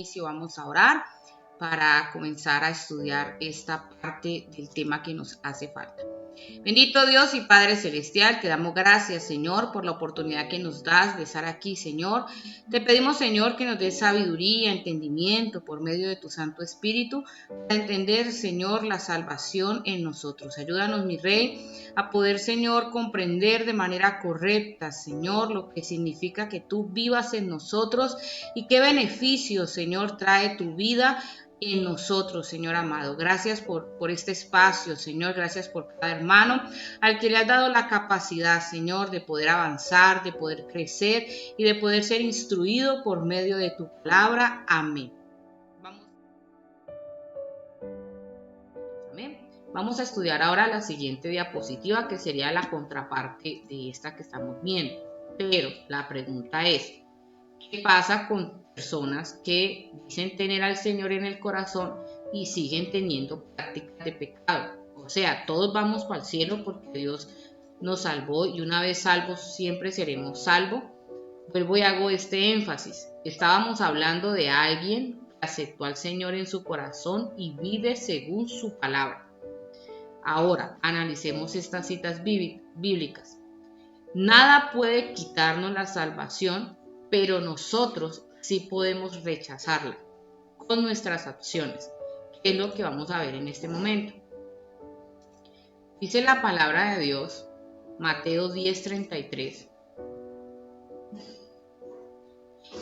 inicio vamos a orar para comenzar a estudiar esta parte del tema que nos hace falta. Bendito Dios y Padre Celestial, te damos gracias, Señor, por la oportunidad que nos das de estar aquí, Señor. Te pedimos, Señor, que nos des sabiduría, entendimiento por medio de tu Santo Espíritu para entender, Señor, la salvación en nosotros. Ayúdanos, mi Rey, a poder, Señor, comprender de manera correcta, Señor, lo que significa que tú vivas en nosotros y qué beneficio, Señor, trae tu vida en nosotros, Señor amado. Gracias por este espacio, Señor. Gracias por cada hermano al que le has dado la capacidad, Señor, de poder avanzar, de poder crecer y de poder ser instruido por medio de tu palabra. Amén. Vamos a estudiar ahora la siguiente diapositiva, que sería la contraparte de esta que estamos viendo. Pero la pregunta es, ¿qué pasa con personas que dicen tener al Señor en el corazón y siguen teniendo prácticas de pecado? O sea, todos vamos para el cielo porque Dios nos salvó y una vez salvos siempre seremos salvos. Vuelvo y hago este énfasis. Estábamos hablando de alguien que aceptó al Señor en su corazón y vive según su palabra. Ahora, analicemos estas citas bíblicas. Nada puede quitarnos la salvación, pero nosotros sí podemos rechazarla con nuestras acciones, que es lo que vamos a ver en este momento. Dice la palabra de Dios, Mateo 10:33.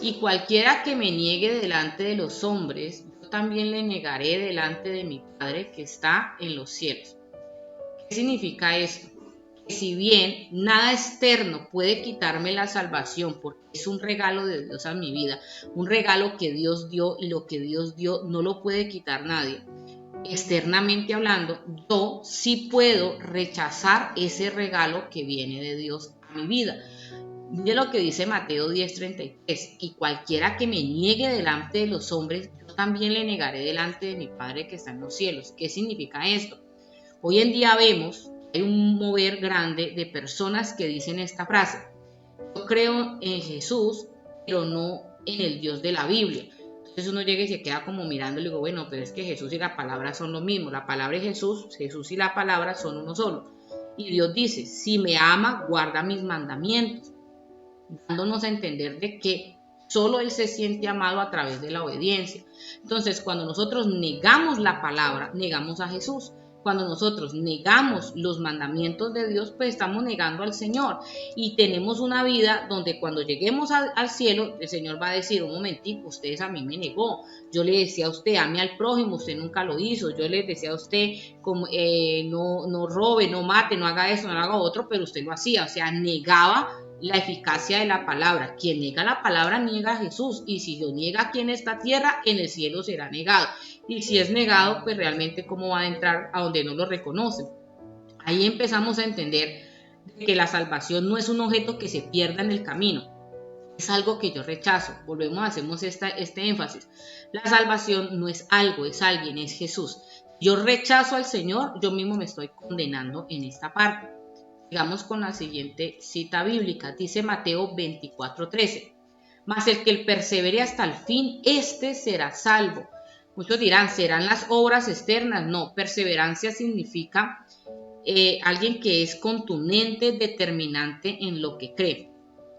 Y cualquiera que me niegue delante de los hombres, yo también le negaré delante de mi Padre que está en los cielos. ¿Qué significa esto? Si bien nada externo puede quitarme la salvación, porque es un regalo de Dios a mi vida, un regalo que Dios dio, y lo que Dios dio no lo puede quitar nadie. Externamente hablando, yo sí puedo rechazar ese regalo que viene de Dios a mi vida. Mire lo que dice Mateo 10:33, y cualquiera que me niegue delante de los hombres, yo también le negaré delante de mi Padre que está en los cielos. ¿Qué significa esto? Hoy en día vemos hay un mover grande de personas que dicen esta frase: yo creo en Jesús, pero no en el Dios de la Biblia. Entonces uno llega y se queda como mirando y le digo, bueno, pero es que Jesús y la palabra son lo mismo. La palabra es Jesús, Jesús y la palabra son uno solo. Y Dios dice, si me ama, guarda mis mandamientos, dándonos a entender de que solo Él se siente amado a través de la obediencia. Entonces, cuando nosotros negamos la palabra, negamos a Jesús. Cuando nosotros negamos los mandamientos de Dios, pues estamos negando al Señor. Y tenemos una vida donde cuando lleguemos al cielo, el Señor va a decir, un momentico, ustedes a mí me negó. Yo le decía a usted, ame al prójimo, usted nunca lo hizo. Yo le decía a usted, no robe, no mate, no haga eso, no haga otro, pero usted lo hacía. O sea, negaba la eficacia de la palabra. Quien niega la palabra niega a Jesús, y si lo niega aquí en esta tierra, en el cielo será negado. Y si es negado, pues realmente cómo va a entrar a donde no lo reconocen. Ahí empezamos a entender que la salvación no es un objeto que se pierda en el camino, es algo que yo rechazo. Volvemos, hacemos este énfasis. La salvación no es algo, es alguien, es Jesús. Yo rechazo al Señor, yo mismo me estoy condenando en esta parte. Sigamos con la siguiente cita bíblica. Dice Mateo 24:13. Mas el que persevere hasta el fin, este será salvo. Muchos dirán, ¿serán las obras externas? No, perseverancia significa alguien que es contundente, determinante en lo que cree.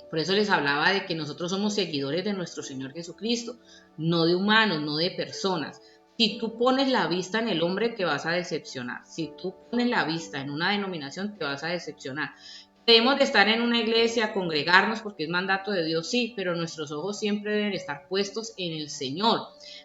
Por eso les hablaba de que nosotros somos seguidores de nuestro Señor Jesucristo, no de humanos, no de personas. Si tú pones la vista en el hombre, te vas a decepcionar. Si tú pones la vista en una denominación, te vas a decepcionar. Debemos de estar en una iglesia, congregarnos porque es mandato de Dios, sí, pero nuestros ojos siempre deben estar puestos en el Señor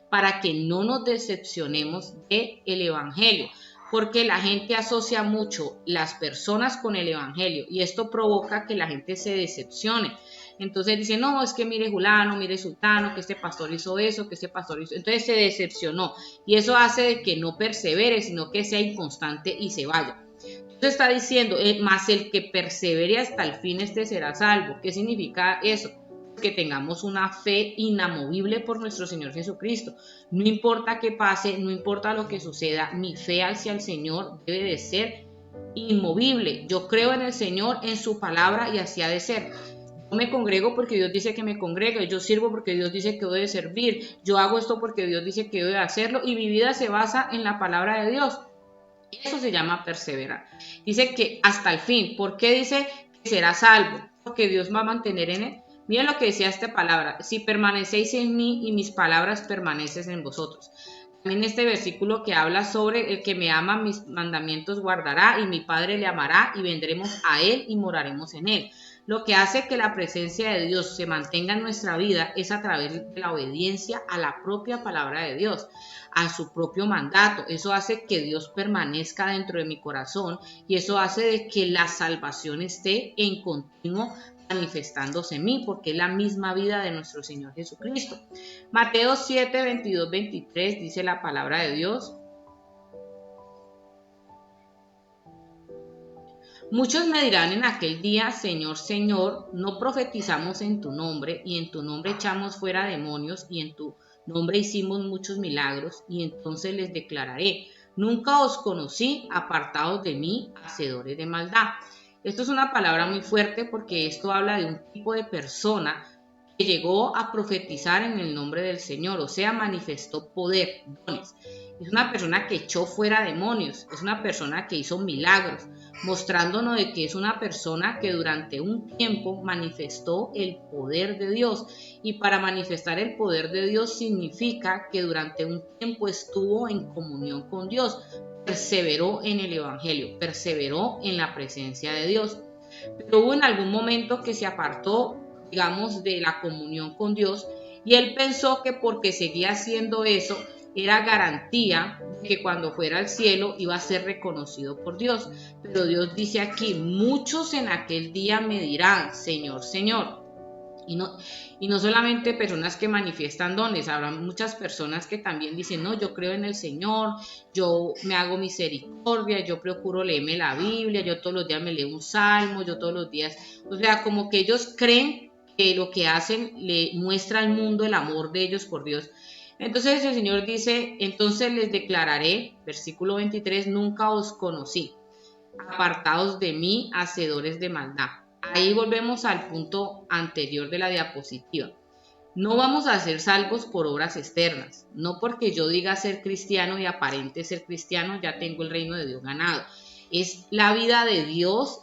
para que no nos decepcionemos del Evangelio, porque la gente asocia mucho las personas con el Evangelio y esto provoca que la gente se decepcione. Entonces dice, no, es que mire fulano, mire sultano, que este pastor hizo eso, que este pastor hizo. Entonces se decepcionó y eso hace de que no persevere, sino que sea inconstante y se vaya. Entonces está diciendo, más el que persevere hasta el fin, este será salvo. ¿Qué significa eso? Que tengamos una fe inamovible por nuestro Señor Jesucristo. No importa qué pase, no importa lo que suceda, mi fe hacia el Señor debe de ser inmovible. Yo creo en el Señor, en su palabra y así ha de ser. Yo me congrego porque Dios dice que me congregue, yo sirvo porque Dios dice que debo de servir, yo hago esto porque Dios dice que debo de hacerlo y mi vida se basa en la palabra de Dios. Eso se llama perseverar. Dice que hasta el fin. ¿Por qué dice que será salvo? Porque Dios va a mantener en él. Miren lo que decía esta palabra. Si permanecéis en mí y mis palabras permanecen en vosotros. También este versículo que habla sobre el que me ama, mis mandamientos guardará y mi Padre le amará y vendremos a él y moraremos en él. Lo que hace que la presencia de Dios se mantenga en nuestra vida es a través de la obediencia a la propia palabra de Dios, a su propio mandato. Eso hace que Dios permanezca dentro de mi corazón y eso hace de que la salvación esté en continuo manifestándose en mí, porque es la misma vida de nuestro Señor Jesucristo. Mateo 7, 22, 23 dice la palabra de Dios. Muchos me dirán en aquel día, Señor, Señor, no profetizamos en tu nombre, y en tu nombre echamos fuera demonios, y en tu nombre hicimos muchos milagros, y entonces les declararé, nunca os conocí, apartados de mí, hacedores de maldad. Esto es una palabra muy fuerte porque esto habla de un tipo de persona que llegó a profetizar en el nombre del Señor, o sea, manifestó poder, dones. Es una persona que echó fuera demonios, es una persona que hizo milagros, mostrándonos de que es una persona que durante un tiempo manifestó el poder de Dios. Y para manifestar el poder de Dios significa que durante un tiempo estuvo en comunión con Dios, perseveró en el Evangelio, perseveró en la presencia de Dios. Pero hubo en algún momento que se apartó, digamos, de la comunión con Dios y él pensó que porque seguía haciendo eso era garantía de que cuando fuera al cielo iba a ser reconocido por Dios. Pero Dios dice aquí, muchos en aquel día me dirán, Señor, Señor. Y no solamente personas que manifiestan dones, habrá muchas personas que también dicen, no, yo creo en el Señor, yo me hago misericordia, yo procuro leerme la Biblia, yo todos los días me leo un salmo, yo todos los días, o sea, como que ellos creen que lo que hacen le muestra al mundo el amor de ellos por Dios. Entonces el Señor dice, entonces les declararé, versículo 23, nunca os conocí, apartados de mí, hacedores de maldad. Ahí volvemos al punto anterior de la diapositiva. No vamos a ser salvos por obras externas, no porque yo diga ser cristiano y aparente ser cristiano ya tengo el reino de Dios ganado. Es la vida de Dios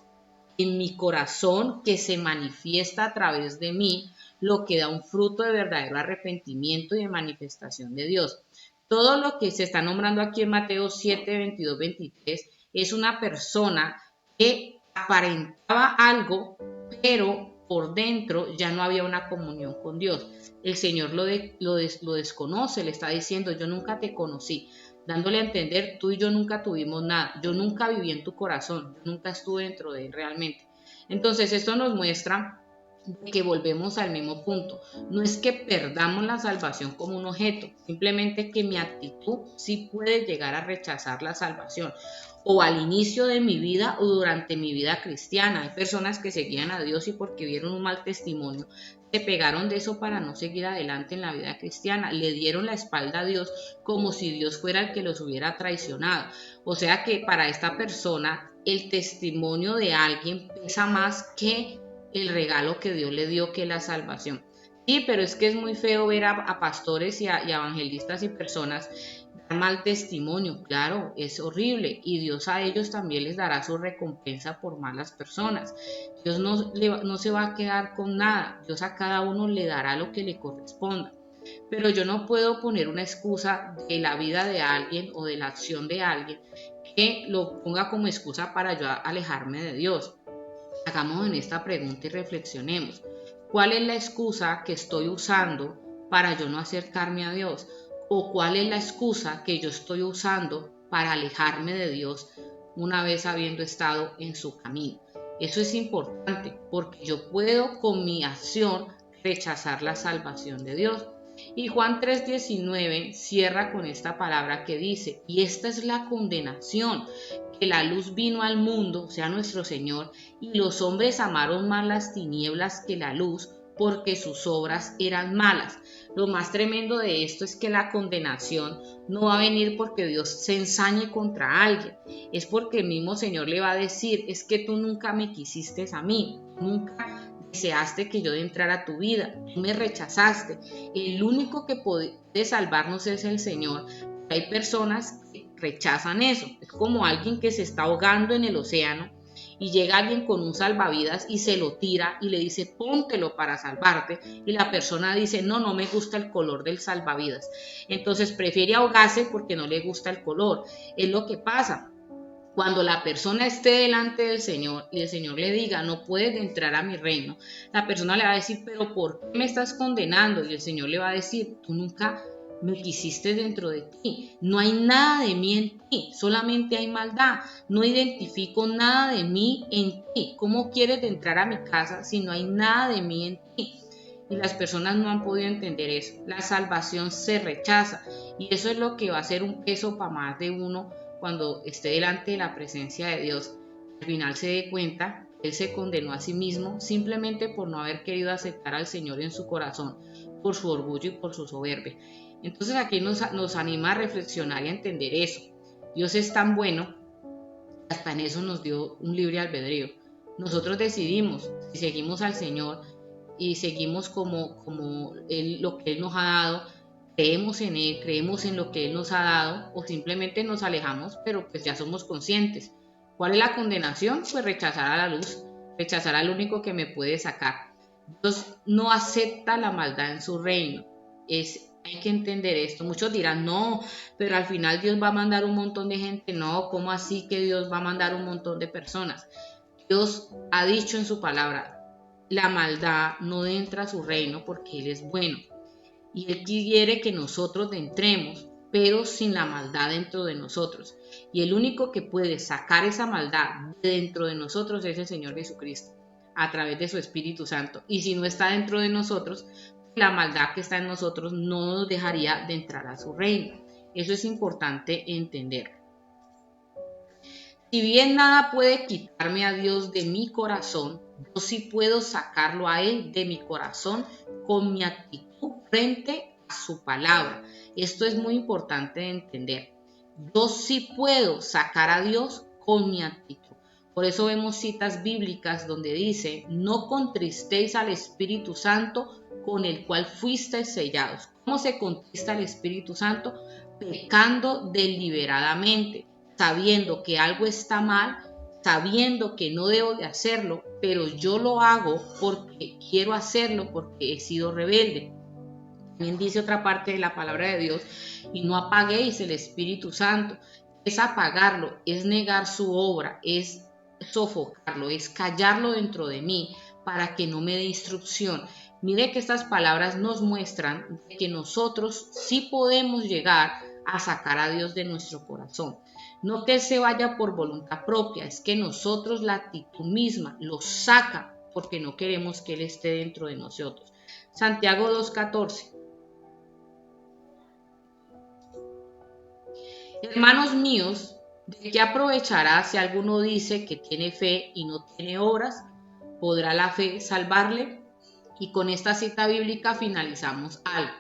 en mi corazón que se manifiesta a través de mí, lo que da un fruto de verdadero arrepentimiento y de manifestación de Dios. Todo lo que se está nombrando aquí en Mateo 7, 22, 23 es una persona que aparentaba algo, pero por dentro ya no había una comunión con Dios. El Señor lo desconoce, le está diciendo, yo nunca te conocí, dándole a entender, tú y yo nunca tuvimos nada, yo nunca viví en tu corazón, yo nunca estuve dentro de él realmente. Entonces esto nos muestra que volvemos al mismo punto. No es que perdamos la salvación como un objeto, simplemente que mi actitud sí puede llegar a rechazar la salvación. O al inicio de mi vida o durante mi vida cristiana. Hay personas que seguían a Dios y porque vieron un mal testimonio, se pegaron de eso para no seguir adelante en la vida cristiana. Le dieron la espalda a Dios como si Dios fuera el que los hubiera traicionado. O sea que para esta persona el testimonio de alguien pesa más que el regalo que Dios le dio, que es la salvación. Sí, pero es que es muy feo ver a pastores y a evangelistas y personas dar mal testimonio. Claro, es horrible y Dios a ellos también les dará su recompensa por malas personas. Dios no se va a quedar con nada. Dios a cada uno le dará lo que le corresponda. Pero yo no puedo poner una excusa de la vida de alguien o de la acción de alguien que lo ponga como excusa para yo alejarme de Dios. Hagamos en esta pregunta y reflexionemos. ¿Cuál es la excusa que estoy usando para yo no acercarme a Dios? ¿O cuál es la excusa que yo estoy usando para alejarme de Dios una vez habiendo estado en su camino? Eso es importante porque yo puedo con mi acción rechazar la salvación de Dios. Y Juan 3:19 cierra con esta palabra que dice, y esta es la condenación, que la luz vino al mundo, o sea, nuestro Señor, y los hombres amaron más las tinieblas que la luz, porque sus obras eran malas. Lo más tremendo de esto es que la condenación no va a venir porque Dios se ensañe contra alguien, es porque el mismo Señor le va a decir, es que tú nunca me quisiste a mí, nunca deseaste que yo entrara a tu vida, tú me rechazaste. El único que puede salvarnos es el Señor. Hay personas que rechazan eso. Es como alguien que se está ahogando en el océano y llega alguien con un salvavidas y se lo tira y le dice póntelo para salvarte, y la persona dice no me gusta el color del salvavidas, entonces prefiere ahogarse porque no le gusta el color. Es lo que pasa cuando la persona esté delante del Señor y el Señor le diga no puedes entrar a mi reino. La persona le va a decir pero ¿por qué me estás condenando? Y el Señor le va a decir tú nunca me quisiste dentro de ti, no hay nada de mí en ti, solamente hay maldad, no identifico nada de mí en ti. ¿Cómo quieres entrar a mi casa si no hay nada de mí en ti? Y las personas no han podido entender eso. La salvación se rechaza y eso es lo que va a ser un peso para más de uno cuando esté delante de la presencia de Dios. Al final se dé cuenta que él se condenó a sí mismo simplemente por no haber querido aceptar al Señor en su corazón, por su orgullo y por su soberbia. Entonces aquí nos anima a reflexionar y a entender eso. Dios es tan bueno, hasta en eso nos dio un libre albedrío. Nosotros decidimos si seguimos al Señor y seguimos como lo que Él nos ha dado, creemos en Él, creemos en lo que Él nos ha dado, o simplemente nos alejamos, pero pues ya somos conscientes. ¿Cuál es la condenación? Pues rechazar a la luz, rechazar al único que me puede sacar. Dios no acepta la maldad en su reino. Hay que entender esto. Muchos dirán, no, pero al final Dios va a mandar un montón de gente. No, ¿cómo así que Dios va a mandar un montón de personas? Dios ha dicho en su palabra, la maldad no entra a su reino porque Él es bueno. Y Él quiere que nosotros entremos, pero sin la maldad dentro de nosotros. Y el único que puede sacar esa maldad dentro de nosotros es el Señor Jesucristo, a través de su Espíritu Santo. Y si no está dentro de nosotros, la maldad que está en nosotros no nos dejaría de entrar a su reino. Eso es importante entender. Si bien nada puede quitarme a Dios de mi corazón, yo sí puedo sacarlo a Él de mi corazón con mi actitud frente a su palabra. Esto es muy importante de entender. Yo sí puedo sacar a Dios con mi actitud. Por eso vemos citas bíblicas donde dice, no contristéis al Espíritu Santo con el cual fuisteis sellados. ¿Cómo se contrista el Espíritu Santo? Pecando deliberadamente, sabiendo que algo está mal, sabiendo que no debo de hacerlo, pero yo lo hago porque quiero hacerlo, porque he sido rebelde. También dice otra parte de la palabra de Dios, y no apaguéis el Espíritu Santo. Es apagarlo, es negar su obra, es sofocarlo, es callarlo dentro de mí para que no me dé instrucción. Mire que estas palabras nos muestran que nosotros sí podemos llegar a sacar a Dios de nuestro corazón. No que Él se vaya por voluntad propia, es que nosotros la actitud misma lo saca porque no queremos que Él esté dentro de nosotros. Santiago 2:14. Hermanos míos, ¿de qué aprovechará si alguno dice que tiene fe y no tiene obras? ¿Podrá la fe salvarle? Y con esta cita bíblica finalizamos algo.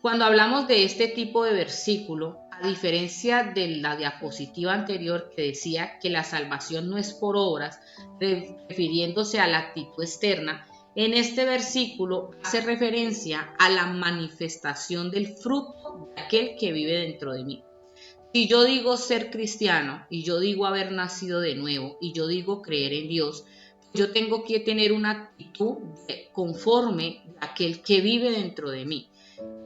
Cuando hablamos de este tipo de versículo, a diferencia de la diapositiva anterior que decía que la salvación no es por obras, refiriéndose a la actitud externa, en este versículo hace referencia a la manifestación del fruto de aquel que vive dentro de mí. Si yo digo ser cristiano y yo digo haber nacido de nuevo y yo digo creer en Dios, yo tengo que tener una actitud conforme a aquel que vive dentro de mí.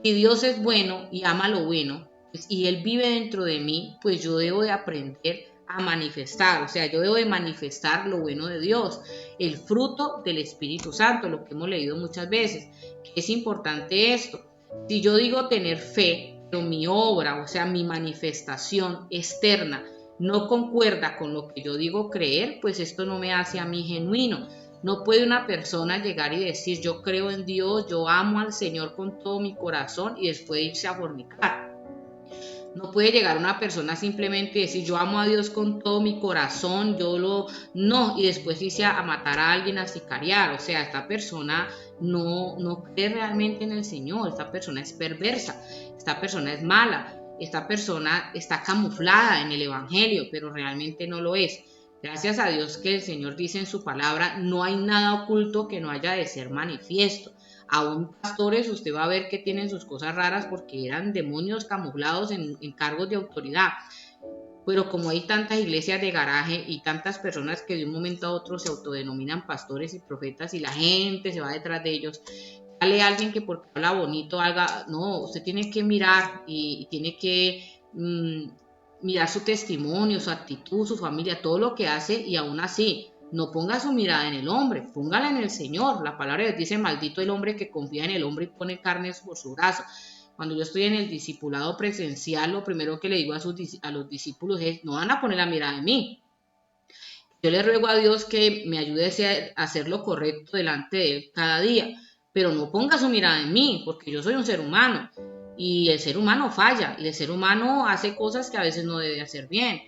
Si Dios es bueno y ama lo bueno, pues, y Él vive dentro de mí, pues yo debo de aprender a manifestar, o sea, yo debo de manifestar lo bueno de Dios, el fruto del Espíritu Santo, lo que hemos leído muchas veces. Es importante esto. Si yo digo tener fe, pero mi obra, o sea, mi manifestación externa, no concuerda con lo que yo digo creer, pues esto no me hace a mí genuino. No puede una persona llegar y decir yo creo en Dios, yo amo al Señor con todo mi corazón y después irse a fornicar. No puede llegar una persona simplemente decir yo amo a Dios con todo mi corazón, no, y después irse a matar a alguien, a sicariar. O sea, esta persona no cree realmente en el Señor, esta persona es perversa, esta persona es mala, esta persona está camuflada en el Evangelio, pero realmente no lo es. Gracias a Dios que el Señor dice en su palabra, no hay nada oculto que no haya de ser manifiesto. Aún pastores usted va a ver que tienen sus cosas raras porque eran demonios camuflados en cargos de autoridad. Pero como hay tantas iglesias de garaje y tantas personas que de un momento a otro se autodenominan pastores y profetas y la gente se va detrás de ellos, dale a alguien que porque habla bonito haga, no, usted tiene que mirar y tiene que mirar su testimonio, su actitud, su familia, todo lo que hace, y aún así no ponga su mirada en el hombre, póngala en el Señor. La palabra de Dios dice, maldito el hombre que confía en el hombre y pone carnes por su brazo. Cuando yo estoy en el discipulado presencial, lo primero que le digo a los discípulos es, no van a poner la mirada en mí. Yo le ruego a Dios que me ayude a hacer lo correcto delante de Él cada día, pero no ponga su mirada en mí, porque yo soy un ser humano y el ser humano falla, y el ser humano hace cosas que a veces no debe hacer bien,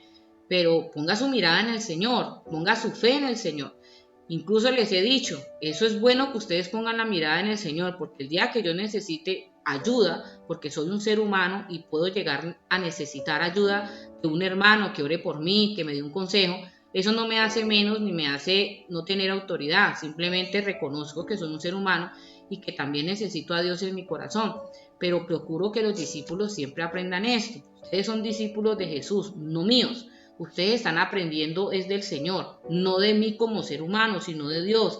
pero ponga su mirada en el Señor, ponga su fe en el Señor. Incluso les he dicho, eso es bueno que ustedes pongan la mirada en el Señor, porque el día que yo necesite ayuda, porque soy un ser humano y puedo llegar a necesitar ayuda de un hermano que ore por mí, que me dé un consejo, eso no me hace menos ni me hace no tener autoridad, simplemente reconozco que soy un ser humano y que también necesito a Dios en mi corazón, pero procuro que los discípulos siempre aprendan esto. Ustedes son discípulos de Jesús, no míos. Ustedes están aprendiendo es del Señor, no de mí como ser humano, sino de Dios,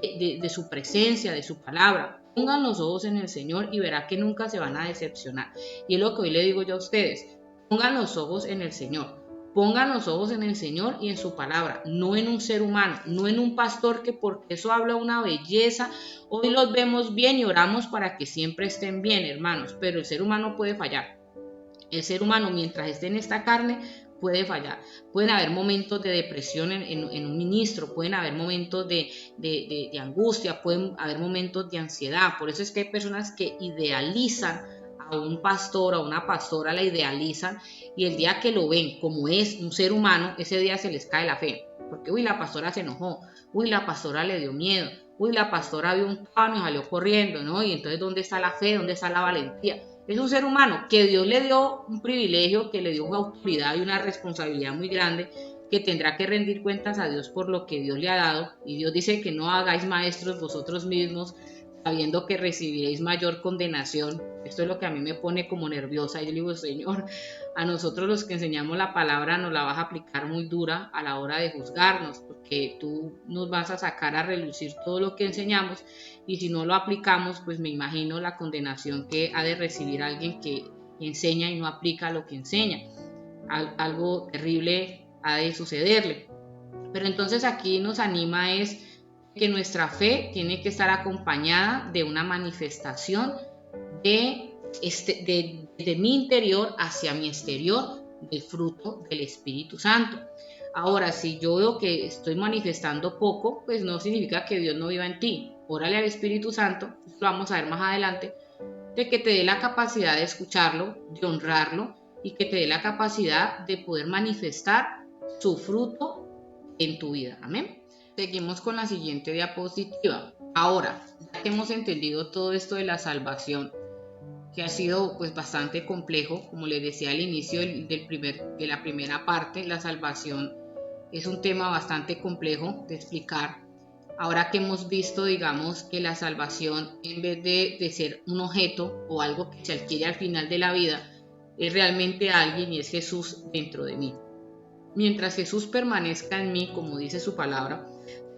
de su presencia, de su palabra. Pongan los ojos en el Señor y verá que nunca se van a decepcionar. Y es lo que hoy le digo yo a ustedes, pongan los ojos en el Señor. Pongan los ojos en el Señor y en su palabra, no en un ser humano, no en un pastor que porque eso habla una belleza. Hoy los vemos bien y oramos para que siempre estén bien, hermanos, pero el ser humano puede fallar. El ser humano, mientras esté en esta carne, puede fallar. Pueden haber momentos de depresión en un ministro, pueden haber momentos de angustia, pueden haber momentos de ansiedad. Por eso es que hay personas que idealizan a un pastor, a una pastora, la idealizan, y el día que lo ven como es un ser humano, ese día se les cae la fe. Porque, uy, la pastora se enojó, uy, la pastora le dio miedo, uy, la pastora vio un caballo y salió corriendo, ¿no? Y entonces, ¿dónde está la fe? ¿Dónde está la valentía? Es un ser humano que Dios le dio un privilegio, que le dio una autoridad y una responsabilidad muy grande, que tendrá que rendir cuentas a Dios por lo que Dios le ha dado. Y Dios dice que no hagáis maestros vosotros mismos, sabiendo que recibiréis mayor condenación. Esto es lo que a mí me pone como nerviosa. Y yo digo, Señor, a nosotros los que enseñamos la palabra nos la vas a aplicar muy dura a la hora de juzgarnos, porque tú nos vas a sacar a relucir todo lo que enseñamos, y si no lo aplicamos, pues me imagino la condenación que ha de recibir alguien que enseña y no aplica lo que enseña. Algo terrible ha de sucederle. Pero entonces aquí nos anima es que nuestra fe tiene que estar acompañada de una manifestación de mi interior hacia mi exterior, del fruto del Espíritu Santo. Ahora, si yo veo que estoy manifestando poco, pues no significa que Dios no viva en ti. Órale al Espíritu Santo, lo vamos a ver más adelante, de que te dé la capacidad de escucharlo, de honrarlo, y que te dé la capacidad de poder manifestar su fruto en tu vida. Amén. Seguimos con la siguiente diapositiva. Ahora, ya que hemos entendido todo esto de la salvación, que ha sido pues bastante complejo, como les decía al inicio de la primera parte, la salvación es un tema bastante complejo de explicar. Ahora que hemos visto, digamos, que la salvación, en vez de ser un objeto o algo que se adquiere al final de la vida, es realmente alguien, y es Jesús dentro de mí. Mientras Jesús permanezca en mí, como dice su palabra,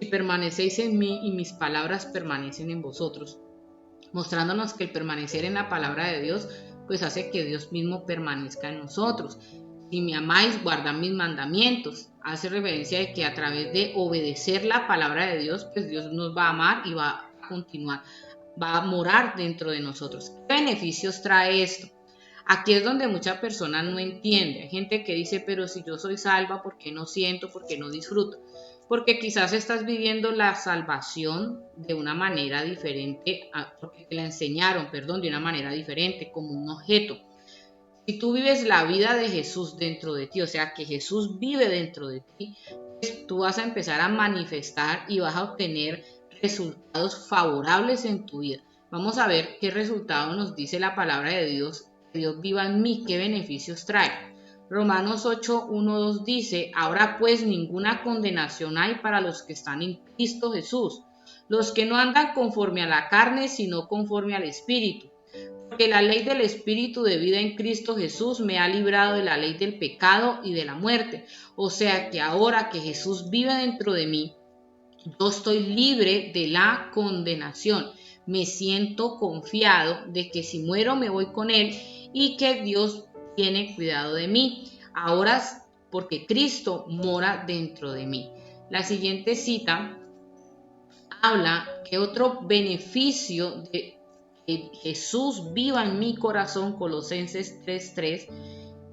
si permanecéis en mí y mis palabras permanecen en vosotros, mostrándonos que el permanecer en la palabra de Dios pues hace que Dios mismo permanezca en nosotros. Si me amáis, guardad mis mandamientos. Hace referencia de que a través de obedecer la palabra de Dios, pues Dios nos va a amar y va a continuar, va a morar dentro de nosotros. ¿Qué beneficios trae esto? Aquí es donde muchas personas no entienden. Hay gente que dice, pero si yo soy salva, ¿por qué no siento? ¿Por qué no disfruto? Porque quizás estás viviendo la salvación de una manera diferente, porque te la enseñaron, perdón, de una manera diferente, como un objeto. Si tú vives la vida de Jesús dentro de ti, o sea, que Jesús vive dentro de ti, pues tú vas a empezar a manifestar y vas a obtener resultados favorables en tu vida. Vamos a ver qué resultado nos dice la palabra de Dios, que Dios viva en mí, qué beneficios trae. Romanos 8, 1, 2 dice, ahora pues ninguna condenación hay para los que están en Cristo Jesús, los que no andan conforme a la carne, sino conforme al Espíritu. Porque la ley del Espíritu de vida en Cristo Jesús me ha librado de la ley del pecado y de la muerte. O sea que ahora que Jesús vive dentro de mí, yo estoy libre de la condenación. Me siento confiado de que si muero me voy con Él y que Dios tiene cuidado de mí. Ahora, porque Cristo mora dentro de mí. La siguiente cita habla que otro beneficio de que Jesús viva en mi corazón, Colosenses 3:3,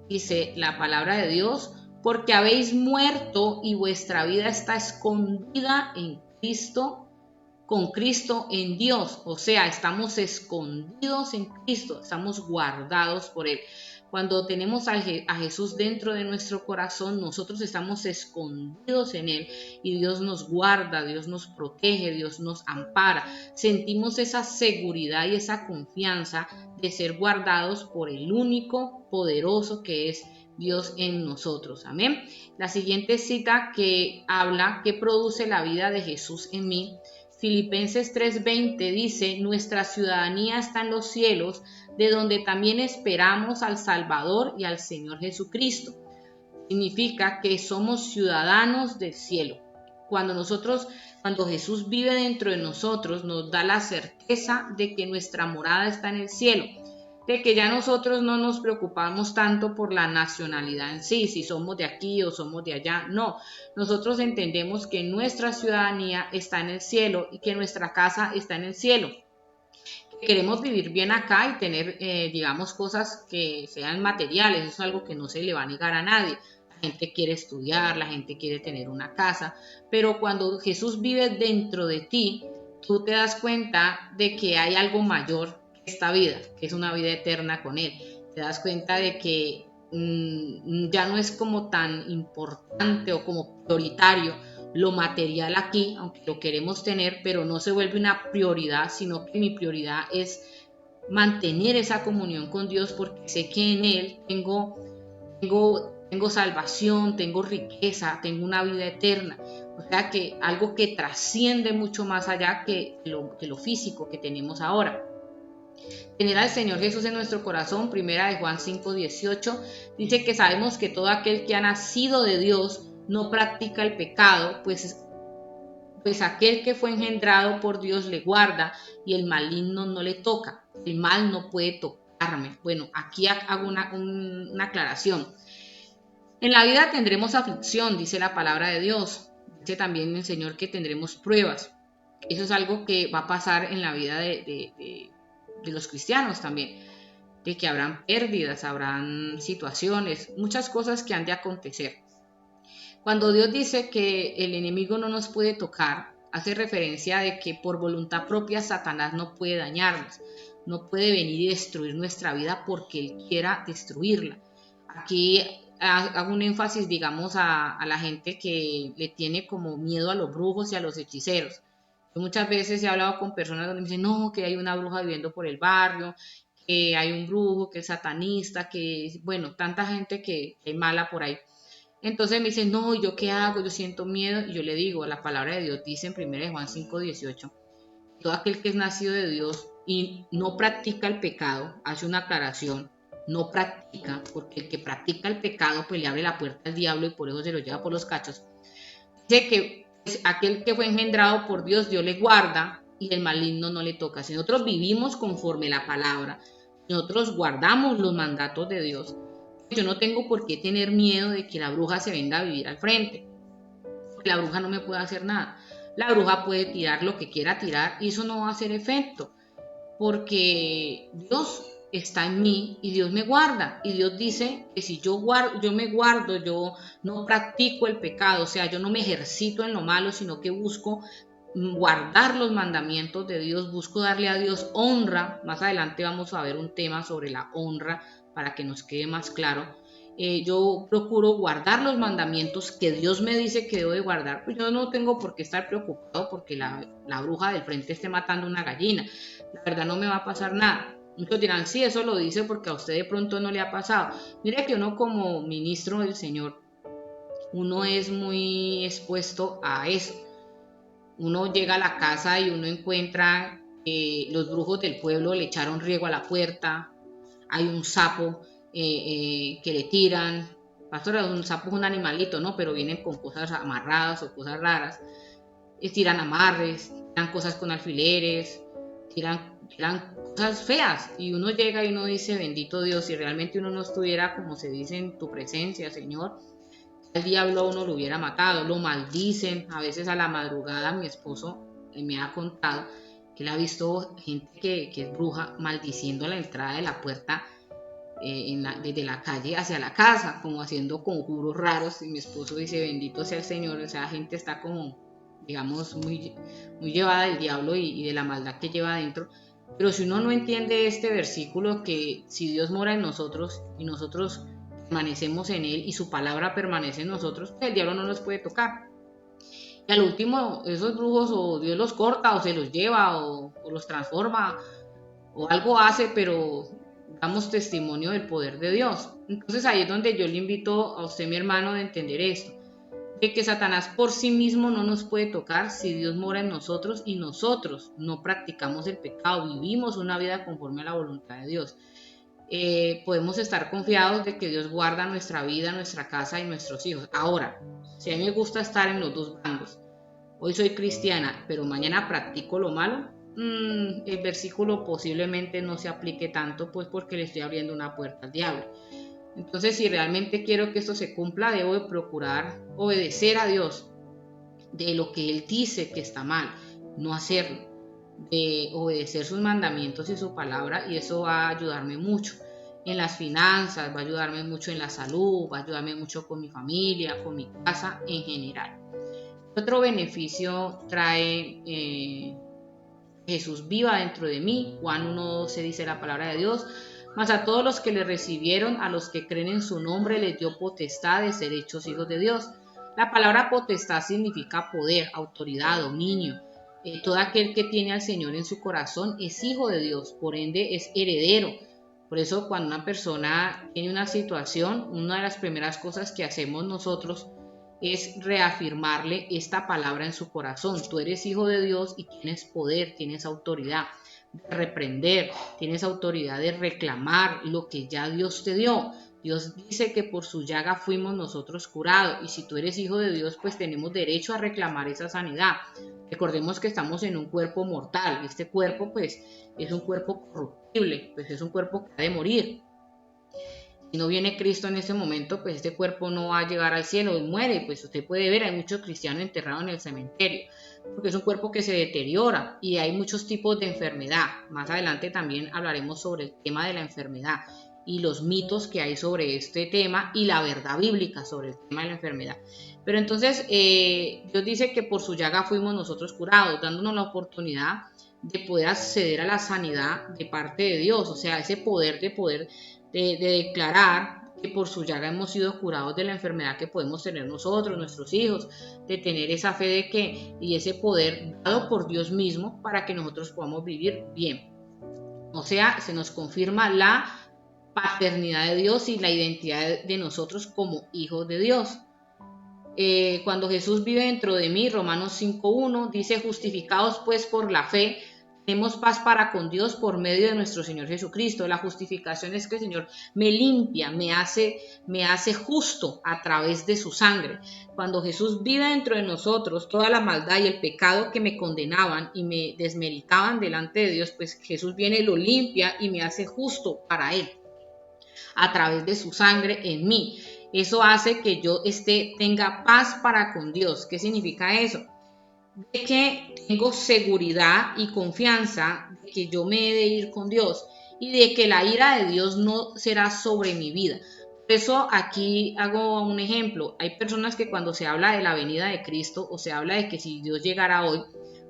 dice la palabra de Dios, porque habéis muerto y vuestra vida está escondida en Cristo, con Cristo en Dios. O sea, estamos escondidos en Cristo, estamos guardados por Él. Cuando tenemos a Jesús dentro de nuestro corazón, nosotros estamos escondidos en Él y Dios nos guarda, Dios nos protege, Dios nos ampara. Sentimos esa seguridad y esa confianza de ser guardados por el único poderoso que es Dios en nosotros. Amén. La siguiente cita que habla, que produce la vida de Jesús en mí, Filipenses 3:20 dice, nuestra ciudadanía está en los cielos, de donde también esperamos al Salvador y al Señor Jesucristo. Significa que somos ciudadanos del cielo. Cuando Jesús vive dentro de nosotros, nos da la certeza de que nuestra morada está en el cielo, de que ya nosotros no nos preocupamos tanto por la nacionalidad en sí, si somos de aquí o somos de allá, no. Nosotros entendemos que nuestra ciudadanía está en el cielo y que nuestra casa está en el cielo. Queremos vivir bien acá y tener, digamos, cosas que sean materiales, eso es algo que no se le va a negar a nadie. La gente quiere estudiar, la gente quiere tener una casa, pero cuando Jesús vive dentro de ti, tú te das cuenta de que hay algo mayor que esta vida, que es una vida eterna con Él. Te das cuenta de que ya no es como tan importante o como prioritario lo material aquí, aunque lo queremos tener, pero no se vuelve una prioridad, sino que mi prioridad es mantener esa comunión con Dios porque sé que en Él tengo salvación, tengo riqueza, tengo una vida eterna. O sea que algo que trasciende mucho más allá que lo físico que tenemos ahora. Tener al Señor Jesús en nuestro corazón, primera de Juan 5:18, dice que sabemos que todo aquel que ha nacido de Dios no practica el pecado, pues aquel que fue engendrado por Dios le guarda y el maligno no le toca. El mal no puede tocarme. Bueno, aquí hago una aclaración. En la vida tendremos aflicción, dice la palabra de Dios. Dice también el Señor que tendremos pruebas. Eso es algo que va a pasar en la vida de los cristianos también. De que habrán pérdidas, habrán situaciones, muchas cosas que han de acontecer. Cuando Dios dice que el enemigo no nos puede tocar, hace referencia de que por voluntad propia Satanás no puede dañarnos, no puede venir y destruir nuestra vida porque él quiera destruirla. Aquí hago un énfasis, digamos, a la gente que le tiene como miedo a los brujos y a los hechiceros. Yo muchas veces he hablado con personas donde me dicen, no, que hay una bruja viviendo por el barrio, que hay un brujo, que es satanista, que, bueno, tanta gente que es mala por ahí. Entonces me dicen, no, ¿y yo qué hago? Yo siento miedo. Y yo le digo, la palabra de Dios dice en 1 Juan 5:18, todo aquel que es nacido de Dios y no practica el pecado, hace una aclaración, no practica, porque el que practica el pecado pues le abre la puerta al diablo y por eso se lo lleva por los cachos. Dice que pues, aquel que fue engendrado por Dios, Dios le guarda y el maligno no le toca. Si nosotros vivimos conforme la palabra, si nosotros guardamos los mandatos de Dios, yo no tengo por qué tener miedo de que la bruja se venga a vivir al frente. La bruja no me puede hacer nada. La bruja puede tirar lo que quiera tirar y eso no va a hacer efecto, porque Dios está en mí y Dios me guarda. Y Dios dice que si yo me guardo, yo no practico el pecado, o sea, yo no me ejercito en lo malo, sino que busco guardar los mandamientos de Dios, busco darle a Dios honra. Más adelante vamos a ver un tema sobre la honra para que nos quede más claro. Yo procuro guardar los mandamientos que Dios me dice que debo de guardar, pues yo no tengo por qué estar preocupado porque la bruja del frente esté matando una gallina. La verdad no me va a pasar nada. Muchos dirán, sí, eso lo dice porque a usted de pronto no le ha pasado. Mire que uno como ministro del Señor, uno es muy expuesto a eso. Uno llega a la casa y uno encuentra que los brujos del pueblo le echaron riego a la puerta, hay un sapo que le tiran. Pastora, un sapo es un animalito, ¿no? Pero vienen con cosas amarradas o cosas raras. Tiran amarres, tiran cosas con alfileres, tiran cosas feas. Y uno llega y uno dice, bendito Dios, si realmente uno no estuviera, como se dice, en tu presencia, Señor, el diablo a uno lo hubiera matado. Lo maldicen. A veces a la madrugada mi esposo me ha contado que él ha visto gente que es bruja maldiciendo a la entrada de la puerta desde la calle hacia la casa, como haciendo conjuros raros. Y mi esposo dice, bendito sea el Señor. O sea, la gente está como, digamos, muy llevada del diablo y de la maldad que lleva adentro. Pero si uno no entiende este versículo, que si Dios mora en nosotros y nosotros permanecemos en Él y su palabra permanece en nosotros, pues el diablo no nos puede tocar. Y al último, esos brujos o Dios los corta o se los lleva o los transforma o algo hace, pero damos testimonio del poder de Dios. Entonces ahí es donde yo le invito a usted, mi hermano, de entender esto, de que Satanás por sí mismo no nos puede tocar si Dios mora en nosotros y nosotros no practicamos el pecado, vivimos una vida conforme a la voluntad de Dios. Podemos estar confiados de que Dios guarda nuestra vida, nuestra casa y nuestros hijos. Ahora, si a mí me gusta estar en los dos bandos, hoy soy cristiana, pero mañana practico lo malo, el versículo posiblemente no se aplique tanto, pues porque le estoy abriendo una puerta al diablo. Entonces, si realmente quiero que esto se cumpla, debo de procurar obedecer a Dios de lo que Él dice que está mal, no hacerlo, de obedecer sus mandamientos y su palabra, y eso va a ayudarme mucho en las finanzas, va a ayudarme mucho en la salud, va a ayudarme mucho con mi familia, con mi casa en general. Otro beneficio trae Jesús viva dentro de mí. Juan 1:12 dice la palabra de Dios: mas a todos los que le recibieron, a los que creen en su nombre, les dio potestad de ser hechos hijos de Dios. La palabra potestad significa poder, autoridad, dominio. Todo aquel que tiene al Señor en su corazón es hijo de Dios, por ende es heredero. Por eso cuando una persona tiene una situación, una de las primeras cosas que hacemos nosotros es reafirmarle esta palabra en su corazón. Tú eres hijo de Dios y tienes poder, tienes autoridad de reprender, tienes autoridad de reclamar lo que ya Dios te dio. Dios dice que por su llaga fuimos nosotros curados, y si tú eres hijo de Dios, pues tenemos derecho a reclamar esa sanidad. Recordemos que estamos en un cuerpo mortal, este cuerpo pues es un cuerpo corruptible, pues es un cuerpo que ha de morir. Si no viene Cristo en ese momento, pues este cuerpo no va a llegar al cielo y muere. Pues usted puede ver, hay muchos cristianos enterrados en el cementerio, porque es un cuerpo que se deteriora y hay muchos tipos de enfermedad. Más adelante también hablaremos sobre el tema de la enfermedad y los mitos que hay sobre este tema y la verdad bíblica sobre el tema de la enfermedad. Pero entonces Dios dice que por su llaga fuimos nosotros curados, dándonos la oportunidad de poder acceder a la sanidad de parte de Dios, o sea, ese poder de declarar que por su llaga hemos sido curados de la enfermedad que podemos tener nosotros, nuestros hijos, de tener esa fe de que y ese poder dado por Dios mismo para que nosotros podamos vivir bien. O sea, se nos confirma la paternidad de Dios y la identidad de nosotros como hijos de Dios. Cuando Jesús vive dentro de mí, Romanos 5:1 dice: justificados pues por la fe, tenemos paz para con Dios por medio de nuestro Señor Jesucristo. La justificación es que el Señor me limpia, me hace justo a través de su sangre. Cuando Jesús vive dentro de nosotros, toda la maldad y el pecado que me condenaban y me desmeritaban delante de Dios, pues Jesús viene y lo limpia y me hace justo para Él a través de su sangre en mí. Eso hace que yo tenga paz para con Dios. ¿Qué significa eso? De que tengo seguridad y confianza de que yo me he de ir con Dios y de que la ira de Dios no será sobre mi vida. Por eso aquí hago un ejemplo. Hay personas que cuando se habla de la venida de Cristo o se habla de que si Dios llegara hoy,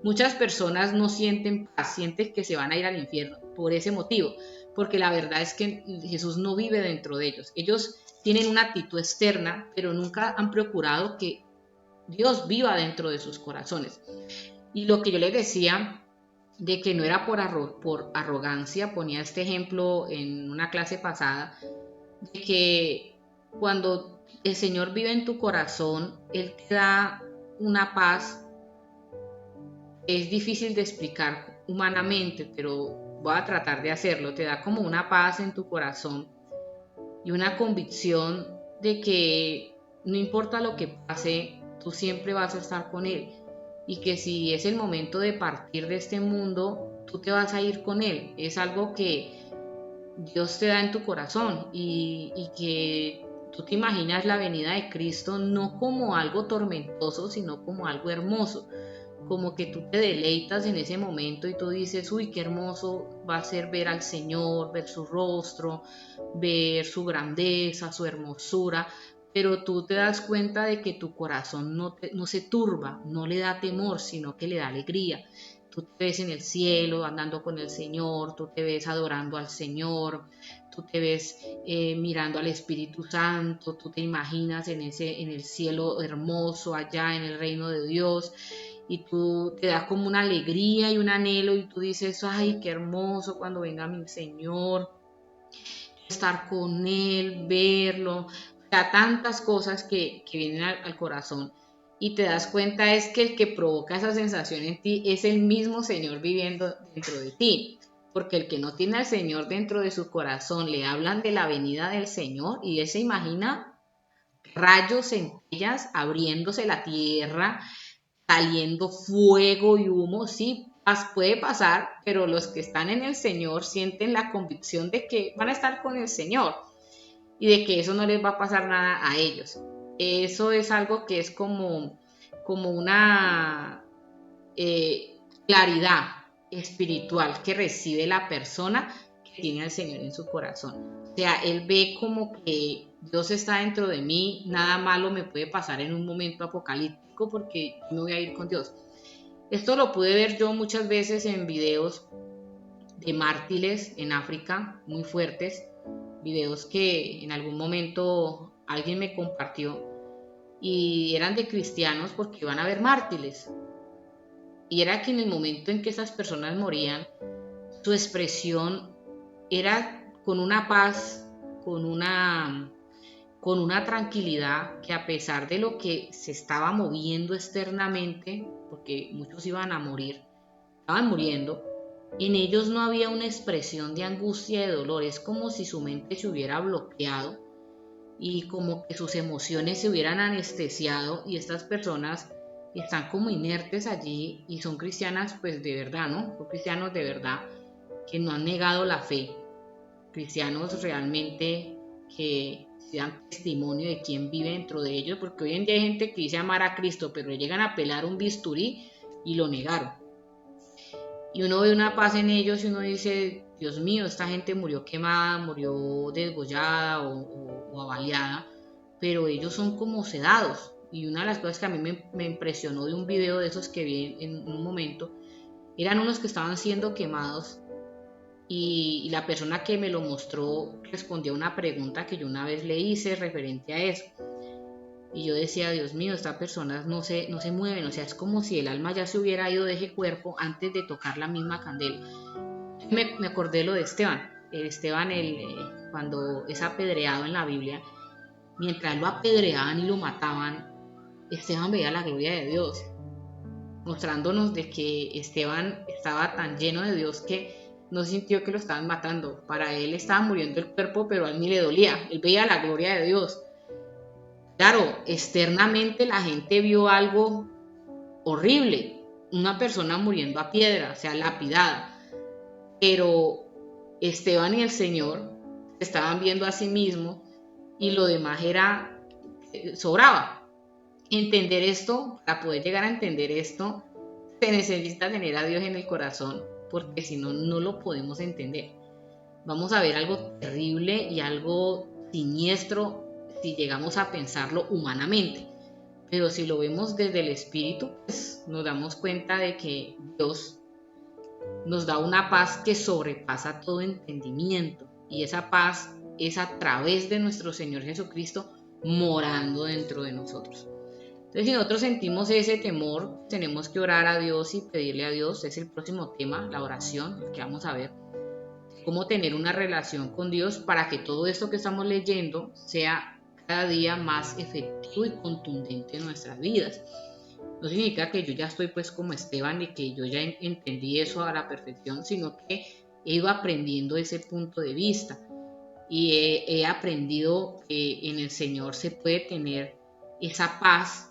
muchas personas no sienten paz, sienten que se van a ir al infierno por ese motivo, porque la verdad es que Jesús no vive dentro de ellos. Ellos tienen una actitud externa, pero nunca han procurado que Dios viva dentro de sus corazones. Y lo que yo les decía de que no era por arrogancia. Ponía este ejemplo en una clase pasada, de que cuando el Señor vive en tu corazón, Él te da una paz que es difícil de explicar humanamente, pero voy a tratar de hacerlo. Te da como una paz en tu corazón y una convicción de que no importa lo que pase, tú siempre vas a estar con Él, y que si es el momento de partir de este mundo, tú te vas a ir con Él. Es algo que Dios te da en tu corazón, y que tú te imaginas la venida de Cristo no como algo tormentoso, sino como algo hermoso, como que tú te deleitas en ese momento y tú dices, uy, qué hermoso va a ser ver al Señor, ver su rostro, ver su grandeza, su hermosura, pero tú te das cuenta de que tu corazón no se turba, no le da temor, sino que le da alegría. Tú te ves en el cielo andando con el Señor, tú te ves adorando al Señor, tú te ves mirando al Espíritu Santo, tú te imaginas en el cielo hermoso, allá en el reino de Dios, y tú te da como una alegría y un anhelo, y tú dices, ay, qué hermoso cuando venga mi Señor, estar con Él, verlo. O sea, tantas cosas que vienen al corazón, y te das cuenta es que el que provoca esa sensación en ti es el mismo Señor viviendo dentro de ti, porque el que no tiene al Señor dentro de su corazón, le hablan de la venida del Señor y él se imagina rayos, centellas, abriéndose la tierra, saliendo fuego y humo. Sí, puede pasar, pero los que están en el Señor sienten la convicción de que van a estar con el Señor y de que eso no les va a pasar nada a ellos. Eso es algo que es como una claridad espiritual que recibe la persona que tiene al Señor en su corazón. O sea, él ve como que Dios está dentro de mí, nada malo me puede pasar en un momento apocalíptico porque yo me voy a ir con Dios. Esto lo pude ver yo muchas veces en videos de mártires en África, muy fuertes, videos que en algún momento alguien me compartió, y eran de cristianos porque iban a ver mártires. Y era que en el momento en que esas personas morían, su expresión era con una paz, con una, con una tranquilidad, que a pesar de lo que se estaba moviendo externamente, porque muchos iban a morir, estaban muriendo, en ellos no había una expresión de angustia y de dolor. Es como si su mente se hubiera bloqueado y como que sus emociones se hubieran anestesiado, y estas personas están como inertes allí y son cristianas pues de verdad, ¿no? Son cristianos de verdad que no han negado la fe, cristianos realmente que se dan testimonio de quién vive dentro de ellos, porque hoy en día hay gente que dice amar a Cristo, pero llegan a pelar un bisturí y lo negaron. Y uno ve una paz en ellos y uno dice, Dios mío, esta gente murió quemada, murió desgollada o avaliada, pero ellos son como sedados. Y una de las cosas que a mí me impresionó de un video de esos que vi en un momento, eran unos que estaban siendo quemados, y la persona que me lo mostró respondió a una pregunta que yo una vez le hice referente a eso. Y yo decía, Dios mío, estas personas no se mueven, o sea, es como si el alma ya se hubiera ido de ese cuerpo antes de tocar la misma candela. Me acordé lo de Esteban. Esteban, cuando es apedreado en la Biblia, mientras lo apedreaban y lo mataban, Esteban veía la gloria de Dios, mostrándonos de que Esteban estaba tan lleno de Dios que no sintió que lo estaban matando. Para él estaba muriendo el cuerpo, pero a él ni le dolía. Él veía la gloria de Dios. Claro, externamente la gente vio algo horrible, una persona muriendo a piedra, o sea, lapidada, pero Esteban y el Señor se estaban viendo a sí mismos, y lo demás sobraba. Entender esto, para poder llegar a entender esto, se necesita tener a Dios en el corazón, porque si no, no lo podemos entender. Vamos a ver algo terrible y algo siniestro si llegamos a pensarlo humanamente, pero si lo vemos desde el espíritu, pues nos damos cuenta de que Dios nos da una paz que sobrepasa todo entendimiento, y esa paz es a través de nuestro Señor Jesucristo morando dentro de nosotros. Entonces, si nosotros sentimos ese temor, tenemos que orar a Dios y pedirle a Dios, es el próximo tema, la oración, el que vamos a ver, cómo tener una relación con Dios para que todo esto que estamos leyendo sea cada día más efectivo y contundente en nuestras vidas. No significa que yo ya estoy pues como Esteban y que yo ya entendí eso a la perfección, sino que he ido aprendiendo ese punto de vista y he aprendido que en el Señor se puede tener esa paz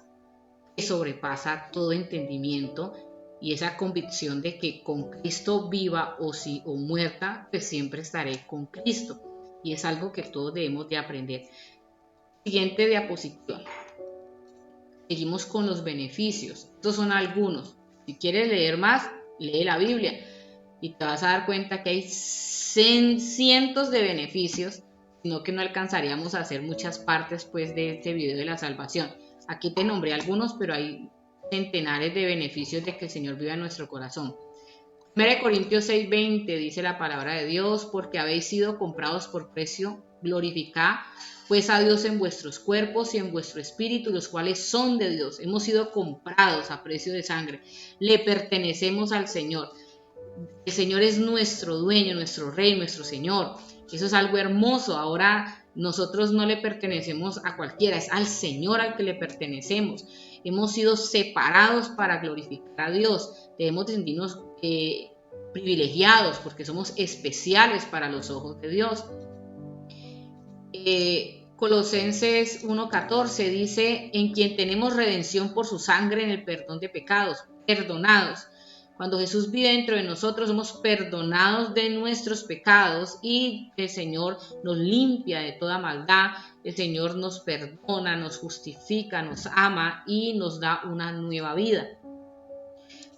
que sobrepasa todo entendimiento y esa convicción de que con Cristo viva o muerta, pues siempre estaré con Cristo. Y es algo que todos debemos de aprender. Siguiente diapositiva. Seguimos con los beneficios. Estos son algunos. Si quieres leer más, lee la Biblia y te vas a dar cuenta que hay cientos de beneficios, sino que no alcanzaríamos a hacer muchas partes pues de este video de la salvación. Aquí te nombré algunos, pero hay centenares de beneficios de que el Señor viva en nuestro corazón. 1 Corintios 6:20 dice la palabra de Dios, porque habéis sido comprados por precio, glorificad pues a Dios en vuestros cuerpos y en vuestro espíritu, los cuales son de Dios. Hemos sido comprados a precio de sangre, le pertenecemos al Señor. El Señor es nuestro dueño, nuestro rey, nuestro Señor. Eso es algo hermoso. Ahora nosotros no le pertenecemos a cualquiera, es al Señor al que le pertenecemos. Hemos sido separados para glorificar a Dios. Debemos sentirnos privilegiados porque somos especiales para los ojos de Dios. Colosenses 1:14 dice, en quien tenemos redención por su sangre en el perdón de pecados, perdonados. Cuando Jesús vive dentro de nosotros, somos perdonados de nuestros pecados y el Señor nos limpia de toda maldad. El Señor nos perdona, nos justifica, nos ama y nos da una nueva vida.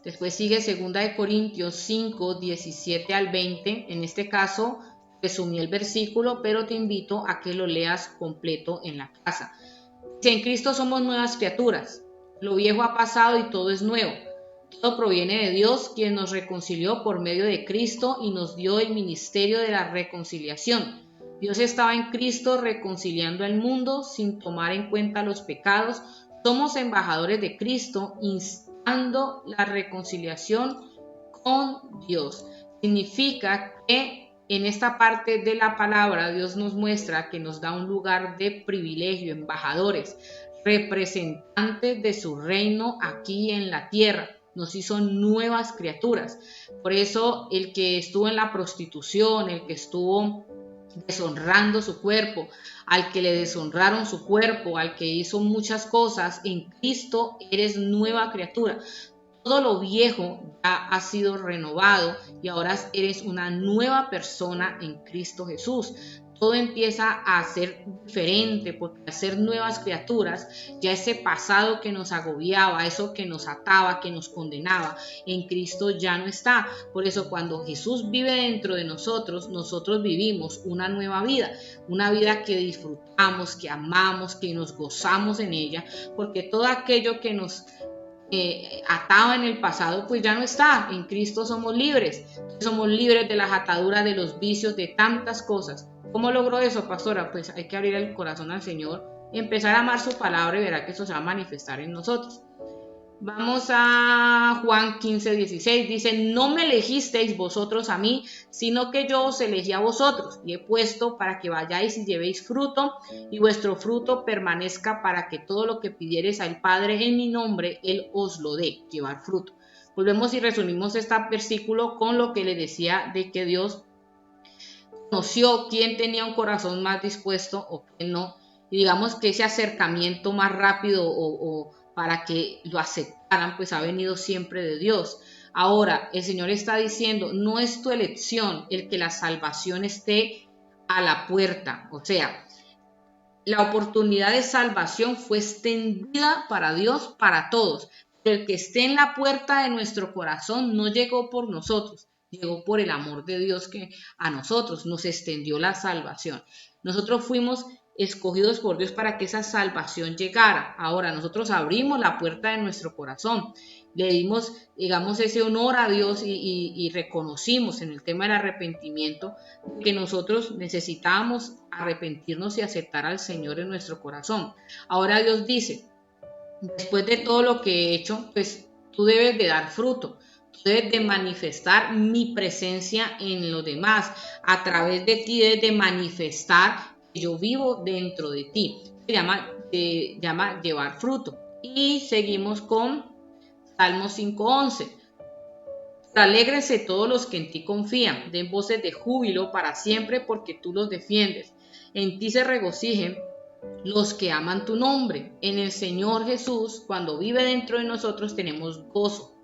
Después sigue 2 Corintios 5:17 al 20. En este caso, resumí el versículo, pero te invito a que lo leas completo en la casa. Dice, en Cristo somos nuevas criaturas. Lo viejo ha pasado y todo es nuevo. Todo proviene de Dios, quien nos reconcilió por medio de Cristo y nos dio el ministerio de la reconciliación. Dios estaba en Cristo reconciliando al mundo sin tomar en cuenta los pecados. Somos embajadores de Cristo, instando la reconciliación con Dios. Significa que en esta parte de la palabra Dios nos muestra que nos da un lugar de privilegio, embajadores, representantes de su reino aquí en la tierra. Nos hizo nuevas criaturas. Por eso el que estuvo en la prostitución, el que estuvo deshonrando su cuerpo, al que le deshonraron su cuerpo, al que hizo muchas cosas, en Cristo eres nueva criatura. Todo lo viejo ya ha sido renovado y ahora eres una nueva persona en Cristo Jesús. Todo empieza a ser diferente porque al ser nuevas criaturas, ya ese pasado que nos agobiaba, eso que nos ataba, que nos condenaba, en Cristo ya no está. Por eso cuando Jesús vive dentro de nosotros, nosotros vivimos una nueva vida que disfrutamos, que amamos, que nos gozamos en ella, porque todo aquello que nos ataba en el pasado, pues ya no está. En Cristo somos libres de las ataduras, de los vicios, de tantas cosas. ¿Cómo logró eso, pastora? Pues hay que abrir el corazón al Señor, empezar a amar su palabra y verá que eso se va a manifestar en nosotros. Vamos a Juan 15:16, dice, no me elegisteis vosotros a mí, sino que yo os elegí a vosotros y he puesto para que vayáis y llevéis fruto y vuestro fruto permanezca, para que todo lo que pidiereis al Padre en mi nombre, Él os lo dé, llevar fruto. Volvemos y resumimos este versículo con lo que le decía de que Dios conoció quién tenía un corazón más dispuesto o quién no, y digamos que ese acercamiento más rápido o para que lo aceptaran, pues ha venido siempre de Dios. Ahora, el Señor está diciendo, no es tu elección el que la salvación esté a la puerta. O sea, la oportunidad de salvación fue extendida para Dios, para todos. Pero el que esté en la puerta de nuestro corazón no llegó por nosotros, llegó por el amor de Dios que a nosotros nos extendió la salvación. Nosotros fuimos escogidos por Dios para que esa salvación llegara. Ahora nosotros abrimos la puerta de nuestro corazón, le dimos, digamos, ese honor a Dios y reconocimos en el tema del arrepentimiento que nosotros necesitábamos arrepentirnos y aceptar al Señor en nuestro corazón. Ahora Dios dice, después de todo lo que he hecho, pues tú debes de dar fruto. Tú debes de manifestar mi presencia en los demás. A través de ti debes de manifestar que yo vivo dentro de ti. Se llama llevar fruto. Y seguimos con Salmo 5:11. Alégrense todos los que en ti confían, den voces de júbilo para siempre porque tú los defiendes. En ti se regocijen los que aman tu nombre. En el Señor Jesús, cuando vive dentro de nosotros, tenemos gozo.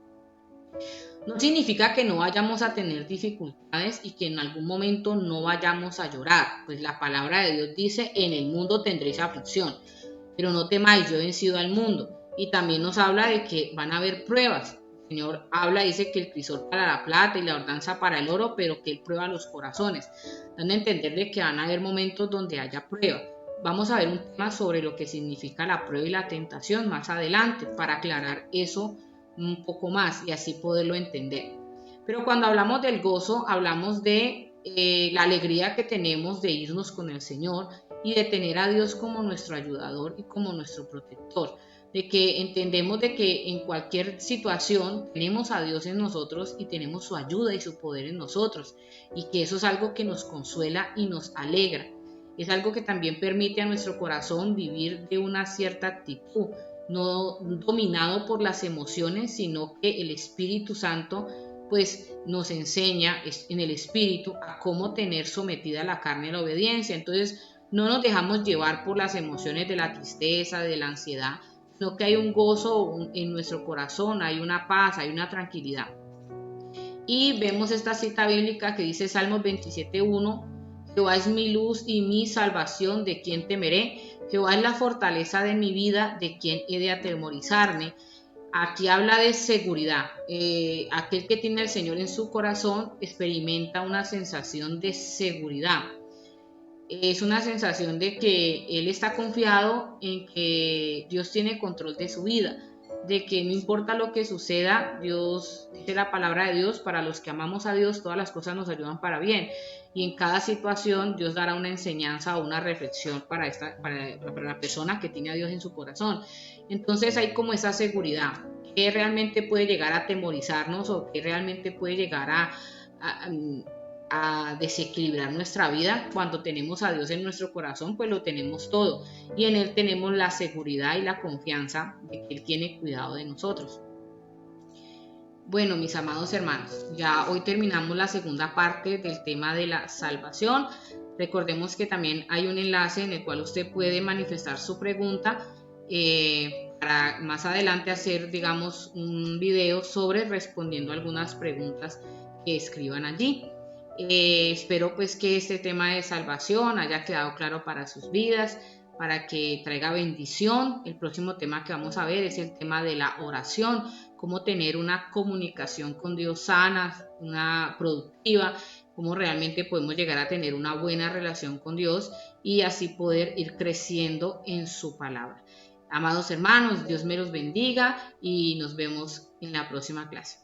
No significa que no vayamos a tener dificultades y que en algún momento no vayamos a llorar, pues la palabra de Dios dice, en el mundo tendréis aflicción, pero no temáis, yo he vencido al mundo. Y también nos habla de que van a haber pruebas. El Señor habla, dice que el crisol para la plata y la ordanza para el oro, pero que Él prueba los corazones, dando a entender de que van a haber momentos donde haya prueba. Vamos a ver un tema sobre lo que significa la prueba y la tentación más adelante para aclarar eso un poco más y así poderlo entender. Pero cuando hablamos del gozo, hablamos de la alegría que tenemos de irnos con el Señor y de tener a Dios como nuestro ayudador y como nuestro protector, de que entendemos de que en cualquier situación tenemos a Dios en nosotros y tenemos su ayuda y su poder en nosotros, y que eso es algo que nos consuela y nos alegra. Es algo que también permite a nuestro corazón vivir de una cierta actitud, no dominado por las emociones, sino que el Espíritu Santo pues nos enseña en el Espíritu a cómo tener sometida la carne a la obediencia. Entonces no nos dejamos llevar por las emociones de la tristeza, de la ansiedad, sino que hay un gozo en nuestro corazón, hay una paz, hay una tranquilidad. Y vemos esta cita bíblica que dice Salmos 27:1, Jehová es mi luz y mi salvación, ¿de quién temeré? Jehová es la fortaleza de mi vida, ¿de quién he de atemorizarme? Aquí habla de seguridad. Aquel que tiene al Señor en su corazón experimenta una sensación de seguridad. Es una sensación de que él está confiado en que Dios tiene control de su vida, de que no importa lo que suceda, Dios, dice la palabra de Dios, para los que amamos a Dios, todas las cosas nos ayudan para bien. Y en cada situación Dios dará una enseñanza o una reflexión para la persona que tiene a Dios en su corazón. Entonces hay como esa seguridad, que realmente puede llegar a atemorizarnos o que realmente puede llegar a desequilibrar nuestra vida. Cuando tenemos a Dios en nuestro corazón, pues lo tenemos todo, y en Él tenemos la seguridad y la confianza de que Él tiene cuidado de nosotros. Bueno, mis amados hermanos, ya hoy terminamos la segunda parte del tema de la salvación. Recordemos que también hay un enlace en el cual usted puede manifestar su pregunta para más adelante hacer, digamos, un video sobre respondiendo algunas preguntas que escriban allí. Espero pues que este tema de salvación haya quedado claro para sus vidas, para que traiga bendición. El próximo tema que vamos a ver es el tema de la oración, cómo tener una comunicación con Dios sana, una productiva, cómo realmente podemos llegar a tener una buena relación con Dios y así poder ir creciendo en su palabra. Amados hermanos, Dios me los bendiga y nos vemos en la próxima clase.